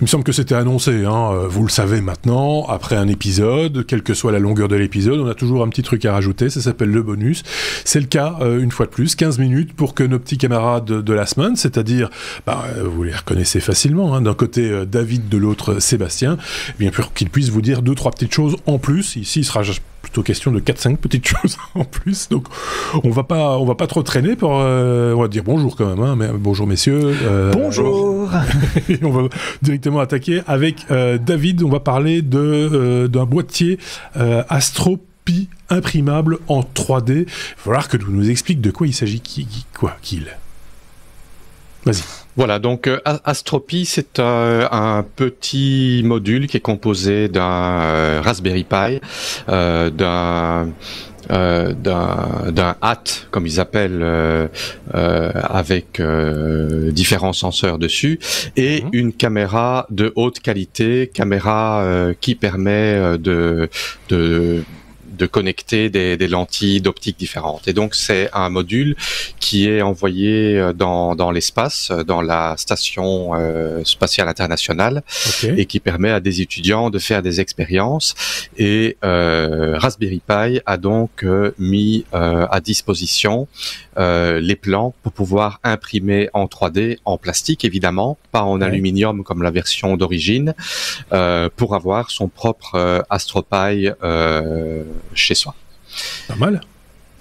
me semble que c'était annoncé, hein. Vous le savez maintenant, après un épisode, quelle que soit la longueur de l'épisode, on a toujours un petit truc à rajouter, ça s'appelle le bonus. C'est le cas, une fois de plus, 15 minutes pour que nos petits camarades de la semaine, c'est-à-dire, vous les reconnaissez facilement, hein, d'un côté David, de l'autre Sébastien, bien pour qu'ils puissent vous dire 2-3 petites choses en plus. Ici, il sera plutôt question de 4-5 petites choses en plus, donc on va pas trop traîner pour on va dire bonjour quand même, hein, mais bonjour messieurs. Bonjour. Et on va directement attaquer avec David. On va parler d'un boîtier Astro-Pi imprimable en 3D. Il va falloir que tu nous expliques de quoi il s'agit, qu'il. Vas-y. Voilà, donc Astro-Pi, c'est un petit module qui est composé d'un Raspberry Pi, d'un hat, comme ils appellent, avec différents senseurs dessus, et une caméra de haute qualité, qui permet de connecter des lentilles d'optique différentes. Et donc c'est un module qui est envoyé dans l'espace, dans la station spatiale internationale, et qui permet à des étudiants de faire des expériences. Et Raspberry Pi a donc mis à disposition les plans pour pouvoir imprimer en 3D, en plastique évidemment, pas en aluminium comme la version d'origine, pour avoir son propre AstroPi chez soi. Pas mal.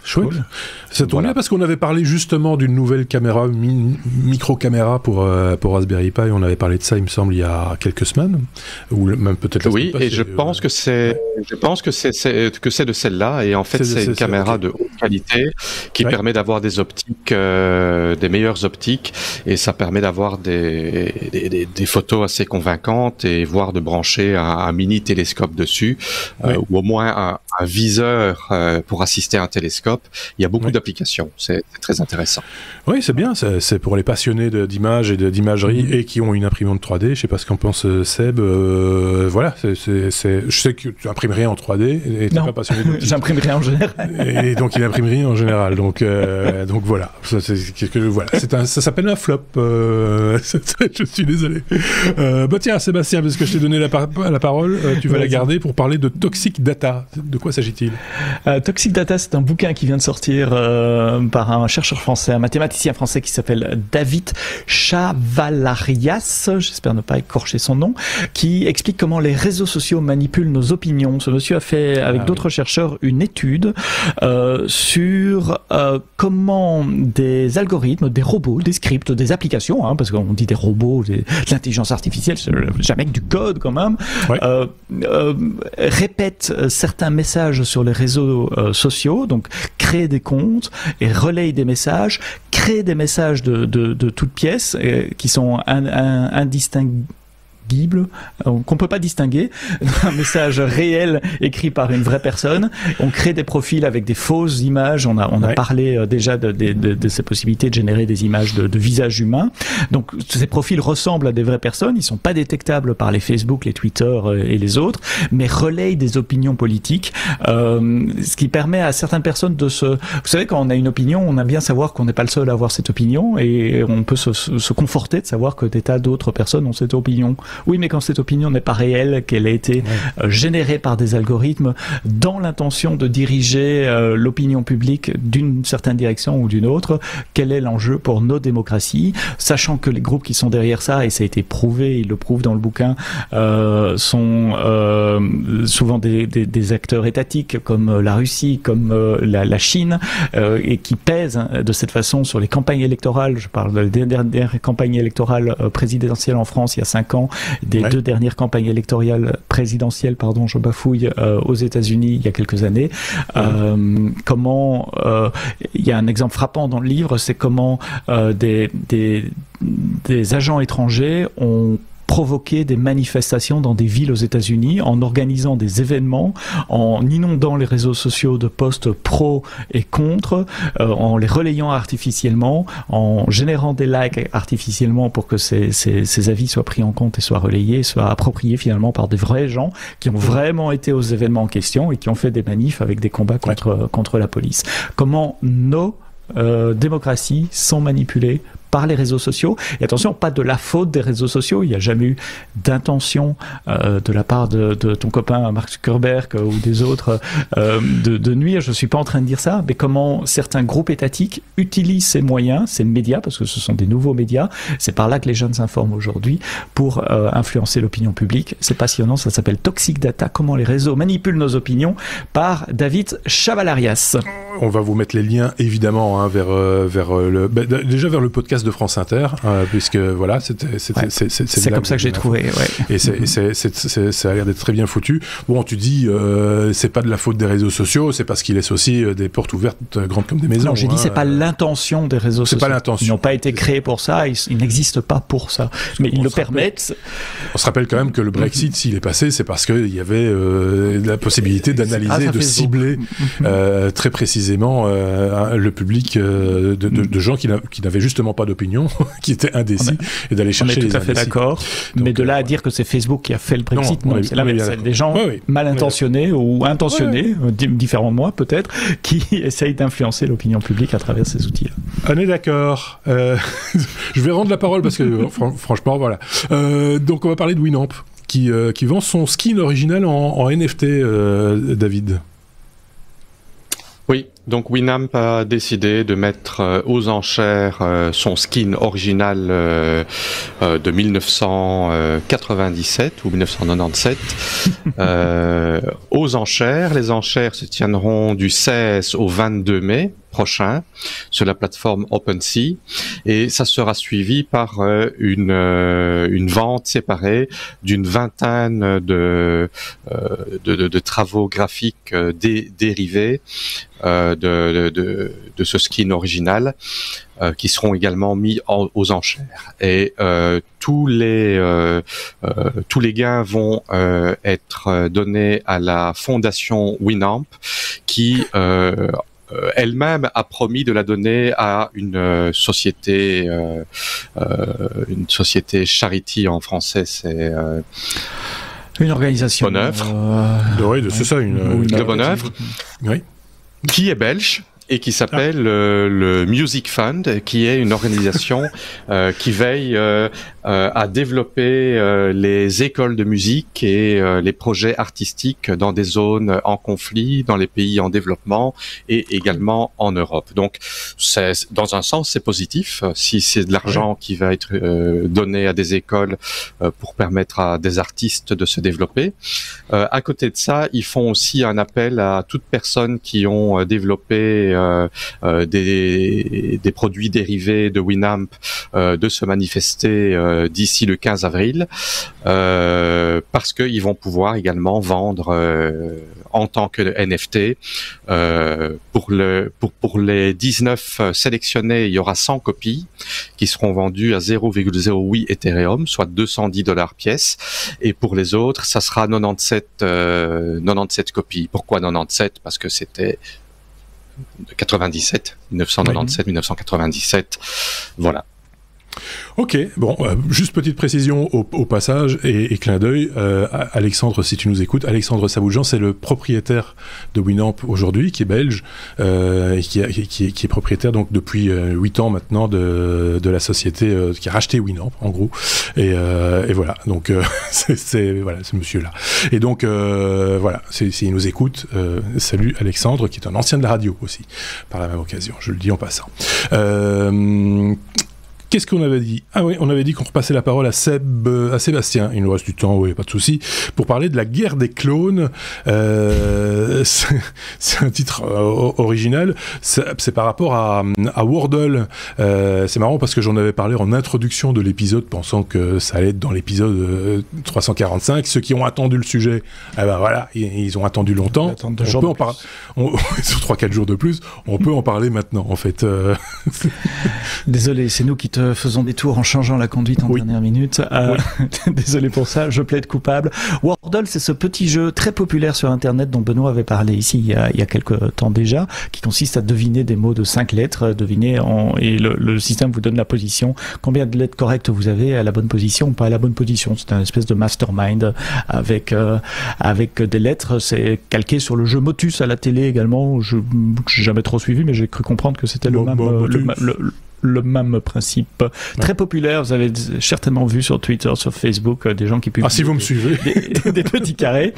Chouette. Cool. Ça tombe bien parce qu'on avait parlé justement d'une nouvelle caméra, micro-caméra pour Raspberry Pi. On avait parlé de ça, il me semble, il y a quelques semaines, ou même peut-être la semaine passée. Et je pense que c'est de celle-là. Et en fait, c'est une caméra de haute qualité qui permet d'avoir des optiques, des meilleures optiques, et ça permet d'avoir des photos assez convaincantes, et voire de brancher un mini télescope dessus, ou au moins un viseur pour assister à un télescope. Il y a beaucoup d'applications, c'est très intéressant. Oui, c'est bien, c'est pour les passionnés d'images et d'imagerie et qui ont une imprimante 3D. Je sais pas ce qu'en pense Seb. Voilà, je sais que tu imprimes rien en 3D et tu n'es pas passionné d'optique. J'imprime rien en général. Et donc il imprime rien en général. Donc voilà, ça s'appelle un flop. Je suis désolé. Tiens, Sébastien, parce que je t'ai donné la parole, tu vas la garder pour parler de Toxic Data. De quoi s'agit-il? Toxic Data, c'est un bouquin qui vient de sortir par un chercheur français, un mathématicien français qui s'appelle David Chavalarias, j'espère ne pas écorcher son nom, qui explique comment les réseaux sociaux manipulent nos opinions. Ce monsieur a fait, avec d'autres chercheurs, une étude sur comment des algorithmes, des robots, des scripts, des applications, parce qu'on dit des robots, de l'intelligence artificielle, c'est jamais que du code quand même, répètent certains messages sur les réseaux sociaux, donc créent des comptes et relayent des messages, créent des messages de toutes pièces qui sont indistinguables, qu'on peut pas distinguer, un message réel écrit par une vraie personne. On crée des profils avec des fausses images. On a parlé déjà de ces possibilités de générer des images de visages humains. Donc ces profils ressemblent à des vraies personnes. Ils sont pas détectables par les Facebook, les Twitter et les autres, mais relayent des opinions politiques. Ce qui permet à certaines personnes de se... Vous savez, quand on a une opinion, on aime bien savoir qu'on n'est pas le seul à avoir cette opinion, et on peut se conforter de savoir que des tas d'autres personnes ont cette opinion. Oui, mais quand cette opinion n'est pas réelle, qu'elle a été générée par des algorithmes dans l'intention de diriger l'opinion publique d'une certaine direction ou d'une autre, quel est l'enjeu pour nos démocraties, sachant que les groupes qui sont derrière ça, et ça a été prouvé, ils le prouvent dans le bouquin, sont souvent des acteurs étatiques comme la Russie, comme la Chine, et qui pèsent de cette façon sur les campagnes électorales. Je parle des dernières campagnes électorales présidentielles en France il y a 5 ans, des 2 dernières campagnes électorales présidentielles, pardon, je bafouille, aux États-Unis il y a quelques années. Comment il y a un exemple frappant dans le livre, c'est comment des agents étrangers ont provoquer des manifestations dans des villes aux États-Unis en organisant des événements, en inondant les réseaux sociaux de posts pro et contre, en les relayant artificiellement, en générant des likes artificiellement pour que ces avis soient pris en compte et soient relayés, soient appropriés finalement par des vrais gens qui ont vraiment été aux événements en question et qui ont fait des manifs avec des combats contre la police. Comment nos démocraties sont manipulées par les réseaux sociaux. Et attention, pas de la faute des réseaux sociaux. Il n'y a jamais eu d'intention de la part de ton copain Mark Zuckerberg ou des autres de nuire. Je ne suis pas en train de dire ça, mais comment certains groupes étatiques utilisent ces moyens, ces médias, parce que ce sont des nouveaux médias. C'est par là que les jeunes s'informent aujourd'hui pour influencer l'opinion publique. C'est passionnant, ça s'appelle Toxic Data, comment les réseaux manipulent nos opinions, par David Chavalarias. On va vous mettre les liens évidemment vers déjà vers le podcast de France Inter, puisque voilà, c'est comme ça que j'ai trouvé. Ouais. Et ça a l'air d'être très bien foutu. Bon, tu dis c'est pas de la faute des réseaux sociaux, c'est parce qu'il laisse aussi des portes ouvertes grandes comme des maisons. Non, j'ai dit c'est pas l'intention des réseaux sociaux. C'est pas l'intention. Ils n'ont pas été créés pour ça, ils n'existent pas pour ça. Mais ils le permettent. On se rappelle quand même que le Brexit, s'il est passé, c'est parce qu'il y avait la possibilité d'analyser, de cibler très précisément le public de gens qui n'avaient justement pas d'opinion, qui étaient indécis, et d'aller chercher les indécis. On est tout à fait d'accord. Mais de là à dire que c'est Facebook qui a fait le Brexit, non, c'est l'inverse. C'est des gens mal intentionnés ou intentionnés, différents de moi peut-être, qui essayent d'influencer l'opinion publique à travers ces outils-là. On est d'accord. Je vais rendre la parole parce que franchement, voilà. Donc on va parler de Winamp qui vend son skin original en NFT, David. Oui, donc Winamp a décidé de mettre aux enchères son skin original de 1997 ou 1997 aux enchères. Les enchères se tiendront du 16 au 22 mai prochain sur la plateforme OpenSea, et ça sera suivi par une vente séparée d'une vingtaine de travaux graphiques dérivés de ce skin original qui seront également mis aux enchères. Et tous les gains vont être donnés à la fondation Winamp qui elle-même a promis de la donner à une société charity en français, c'est une organisation Bonne œuvre. C'est ça, de Bonne œuvre, oui, qui est belge et qui s'appelle le Music Fund, qui est une organisation qui veille à développer les écoles de musique et les projets artistiques dans des zones en conflit, dans les pays en développement et également en Europe. Donc, dans un sens, c'est positif. Si c'est de l'argent qui va être donné à des écoles pour permettre à des artistes de se développer. À côté de ça, ils font aussi un appel à toute personne qui ont développé des produits dérivés de Winamp de se manifester d'ici le 15 avril parce qu'ils vont pouvoir également vendre en tant que NFT pour les 19 sélectionnés, il y aura 100 copies qui seront vendues à 0,08 Ethereum, soit $210 pièce, et pour les autres ça sera 97 copies. Pourquoi 97? Parce que c'était de 1997, voilà. Ok, bon, juste petite précision au passage et clin d'œil. Alexandre, si tu nous écoutes, Alexandre Saboujan, c'est le propriétaire de Winamp aujourd'hui, qui est belge, et qui est propriétaire donc depuis 8 ans maintenant de la société qui a racheté Winamp, en gros. Et voilà, donc c'est ce monsieur-là. Et donc voilà, s'il nous écoute, salut Alexandre, qui est un ancien de la radio aussi, par la même occasion. Je le dis en passant. Qu'est-ce qu'on avait dit? Ah oui, on avait dit qu'on repassait la parole à Sébastien. Il nous reste du temps, oui, pas de souci, pour parler de la guerre des clones. C'est un titre original. C'est par rapport à Wordle. C'est marrant parce que j'en avais parlé en introduction de l'épisode, pensant que ça allait être dans l'épisode 345. Ceux qui ont attendu le sujet, eh ben voilà, ils ont attendu longtemps. On peut en parler sur 3-4 jours de plus. On peut en parler maintenant, en fait. Désolé, c'est nous qui te faisons des tours en changeant la conduite en dernière minute. Désolé pour ça, je plaide coupable. Wordle, c'est ce petit jeu très populaire sur Internet dont Benoît avait parlé ici il y a quelques temps déjà, qui consiste à deviner des mots de 5 lettres, et le système vous donne la position, combien de lettres correctes vous avez à la bonne position ou pas à la bonne position. C'est un espèce de mastermind avec des lettres. C'est calqué sur le jeu Motus à la télé également. J'ai jamais trop suivi, mais j'ai cru comprendre que c'était le même. le même principe. Très populaire, vous avez certainement vu sur Twitter, sur Facebook, des gens qui publient si vous me suivez. des petits carrés.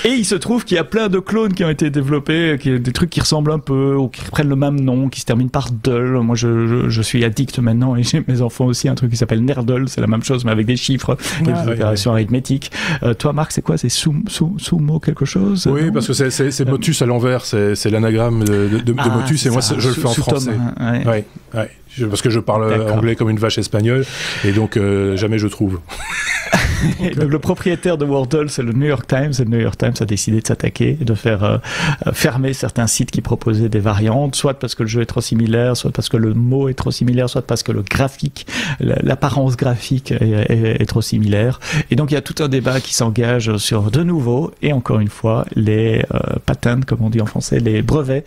Et il se trouve qu'il y a plein de clones qui ont été développés, des trucs qui ressemblent un peu, ou qui prennent le même nom, qui se terminent par Dull. Moi, je suis addict maintenant, et j'ai mes enfants aussi un truc qui s'appelle Nerdle, c'est la même chose, mais avec des chiffres et des opérations arithmétiques. Toi, Marc, c'est quoi? C'est Sumo quelque chose? Oui, non, parce que c'est Motus à l'envers, c'est l'anagramme de Motus, et moi, je le fais en français. Ouais. Parce que je parle anglais comme une vache espagnole, et donc jamais je trouve. Donc, le propriétaire de Wordle, c'est le New York Times, et le New York Times a décidé de s'attaquer et de faire fermer certains sites qui proposaient des variantes, soit parce que le jeu est trop similaire, soit parce que le mot est trop similaire, soit parce que le graphique, l'apparence graphique est trop similaire. Et donc il y a tout un débat qui s'engage sur, de nouveau, et encore une fois, les patents, comme on dit en français, les brevets,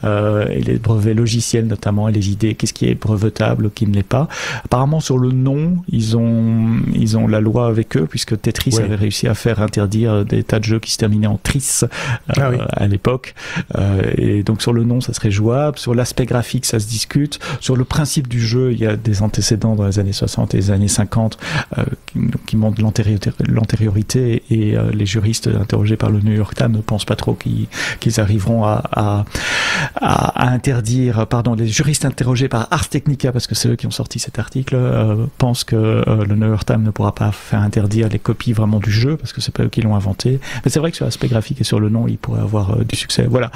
et les brevets logiciels notamment, et les idées, qu'est-ce qui est brevetable, qui ne l'est pas. Apparemment sur le nom, ils ont la loi avec eux, puisque Tetris avait réussi à faire interdire des tas de jeux qui se terminaient en tris à l'époque. Et donc sur le nom, ça serait jouable. Sur l'aspect graphique, ça se discute. Sur le principe du jeu, il y a des antécédents dans les années 60 et les années 50 qui montrent l'antériorité, et les juristes interrogés par le New York Times ne pensent pas trop qu'ils arriveront à interdire, les juristes interrogés par Ars Technica, parce que c'est eux qui ont sorti cet article, pensent que le New York Times ne pourra pas faire interdire les copies vraiment du jeu, parce que c'est pas eux qui l'ont inventé. Mais c'est vrai que sur l'aspect graphique et sur le nom, il pourrait avoir du succès. Voilà.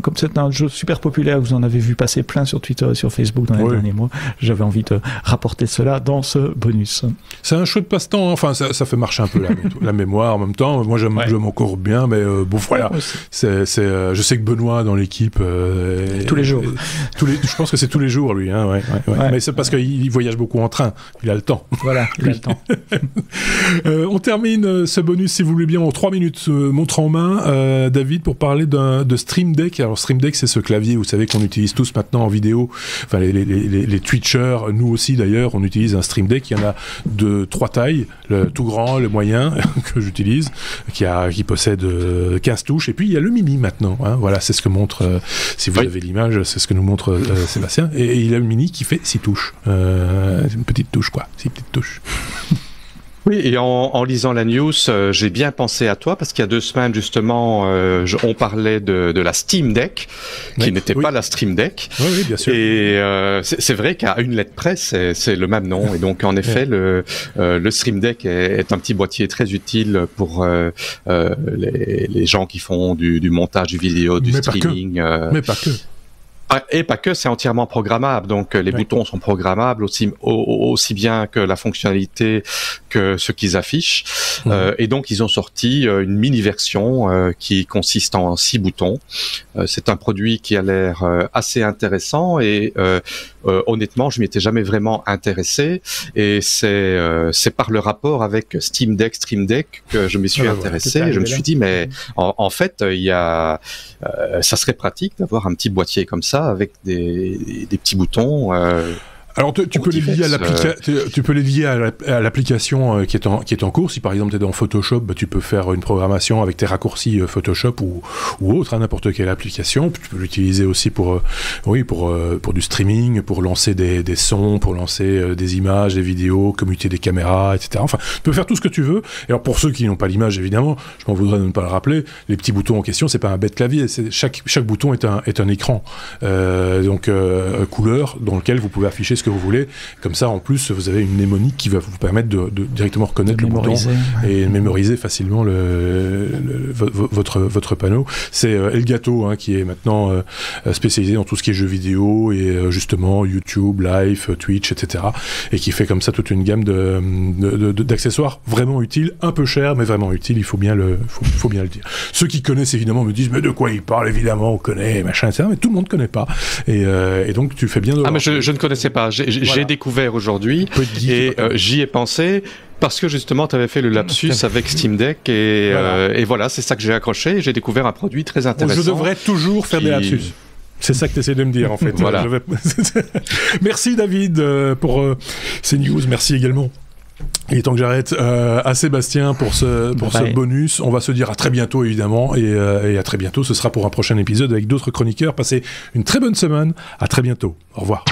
Comme c'est un jeu super populaire, vous en avez vu passer plein sur Twitter et sur Facebook dans les derniers mois, j'avais envie de rapporter cela dans ce bonus. C'est un chouette passe-temps, enfin ça fait marcher un peu la mémoire en même temps. Moi j'aime encore bien, mais bon voilà. Je sais que Benoît dans l'équipe tous les jours. Je pense que c'est tous les jours lui, hein, mais c'est parce qu'il voyage beaucoup en train, il a le temps. Voilà, il a le temps. On termine ce bonus, si vous voulez bien, en 3 minutes, montre en main, David, pour parler de Stream Deck. Alors Stream Deck, c'est ce clavier, vous savez, qu'on utilise tous maintenant en vidéo, enfin les Twitchers, nous aussi d'ailleurs, on utilise un Stream Deck. Il y en a de 3 tailles, le tout grand, le moyen que j'utilise, qui possède 15 touches, et puis il y a le mini maintenant, hein. Voilà, c'est ce que montre, si vous avez l'image, c'est ce que nous montre Sébastien, et il a le mini qui fait 6 touches, une petite touche quoi, 6 petites touches. Oui, et en lisant la news, j'ai bien pensé à toi, parce qu'il y a 2 semaines, justement, on parlait de la Steam Deck, qui n'était pas la Stream Deck. Oui, bien sûr. Et c'est vrai qu'à une lettre près, c'est le même nom. Et donc, en effet, le Stream Deck est un petit boîtier très utile pour les gens qui font du montage du vidéo, du streaming. Mais pas que. Et pas que, c'est entièrement programmable, donc les boutons sont programmables aussi bien que la fonctionnalité que ce qu'ils affichent. Et donc ils ont sorti une mini version qui consiste en 6 boutons. C'est un produit qui a l'air assez intéressant, et honnêtement je m'y étais jamais vraiment intéressé, et c'est par le rapport avec Steam Deck, Stream Deck que je m'y suis intéressé. Et je me suis dit mais en fait ça serait pratique d'avoir un petit boîtier comme ça avec des petits boutons. Alors tu peux les lier à l'application qui est en cours. Si par exemple tu es dans Photoshop, tu peux faire une programmation avec tes raccourcis Photoshop ou autre, n'importe quelle application. Tu peux l'utiliser aussi pour du streaming, pour lancer des sons, pour lancer des images, des vidéos, commuter des caméras, etc. Enfin, tu peux faire tout ce que tu veux. Et alors pour ceux qui n'ont pas l'image, évidemment, je m'en voudrais de ne pas le rappeler, les petits boutons en question, c'est pas un bête clavier. Chaque bouton est un écran, donc couleur dans lequel vous pouvez afficher ce que vous voulez. Comme ça, en plus, vous avez une mnémonique qui va vous permettre de directement reconnaître le bouton et mémoriser facilement votre panneau. C'est Elgato qui est maintenant spécialisé dans tout ce qui est jeux vidéo et justement YouTube, Live, Twitch, etc. Et qui fait comme ça toute une gamme d'accessoires vraiment utiles, un peu chers, mais vraiment utiles. Il faut bien le dire. Ceux qui connaissent évidemment me disent mais de quoi il parle, évidemment on connaît, machin, etc. Mais tout le monde ne connaît pas. Et donc tu fais bien de... mais je ne connaissais pas. J'ai découvert aujourd'hui et j'y ai pensé parce que justement tu avais fait le lapsus avec Steam Deck et voilà, c'est ça que j'ai accroché et j'ai découvert un produit très intéressant. Je devrais toujours faire des lapsus. C'est ça que tu essaies de me dire en fait. Voilà. Merci David pour ces news, merci également. Il est temps que j'arrête. À Sébastien pour ce bonus. On va se dire à très bientôt évidemment et à très bientôt. Ce sera pour un prochain épisode avec d'autres chroniqueurs. Passez une très bonne semaine. À très bientôt. Au revoir.